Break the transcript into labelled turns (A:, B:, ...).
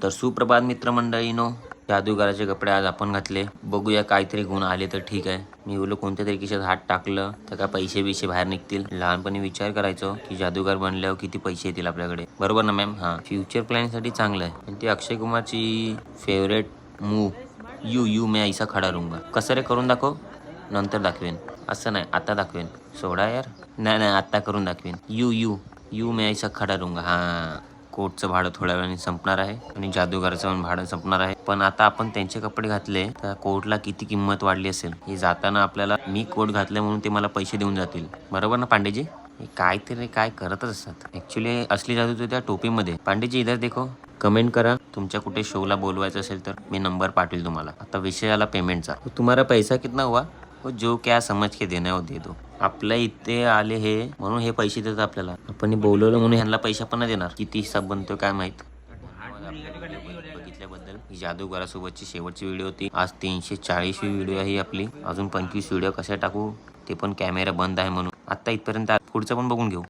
A: तर सुप्रभात मित्रमंडळीनो, जादूगाराचे कपडे आज आपण घातले. बघूया काहीतरी गुण आले तर ठीक आहे. मी बोललो कोणत्या तरी खिशात हात टाकलं तर काय पैसे बिशे बाहेर निघतील. लहानपणी विचार करायचो की जादूगार बनल्यावर किती पैसे येतील आपल्याकडे, बरोबर ना मॅम? हां, फ्युचर प्लॅनसाठी चांगलं आहे. आणि ती अक्षय कुमारची फेवरेट मूव यू यू मैं ऐसा खडा रहूंगा. कसं रे, करून दाखव. नंतर दाखवेन. असं नाही, आता दाखवेन. सोडा यार. नाही नाही, आता करून दाखवेन. यू यू यू मैं ऐसा खडा रहूंगा. हां, कोटचं भाडं थोड्या वेळाने संपणार आहे आणि जादूगाराचं पण भाडं संपणार आहे. पण आता आपण त्यांचे कपडे घातले तर कोटला किती किंमत वाढली असेल. हे जाताना आपल्याला मी कोट घातले म्हणून ते मला पैसे देऊन जातील, बरोबर ना पांडेजी? हे काहीतरी काय करतच असतात. ऍक्च्युली असली जादू तर त्या टोपीमध्ये. पांडेजी इधर देखो. कमेंट करा, तुमच्या कुठे शोला बोलवायचं असेल तर मी नंबर पाठवेल तुम्हाला. आता विषय आला पेमेंटचा. तुम्हारा पैसा कितना हुआ? वो जो क्या समझ के देना वो दे दो. आपल्या इथे आले हे म्हणून हे पैसे देतात आपल्याला. आपण बोलवलं म्हणून ह्यांना पैसा पण नाही देणार. किती हिसाब बनतो काय माहित. बघितल्याबद्दल. ही जादूगारासोबतची शेवटची व्हिडिओ होती. आज 340वी व्हिडिओ आहे आपली. अजून 25 व्हिडिओ कशा टाकू ते पण कॅमेरा बंद आहे म्हणून. आता इथपर्यंत, पुढचं पण बघून घेऊ.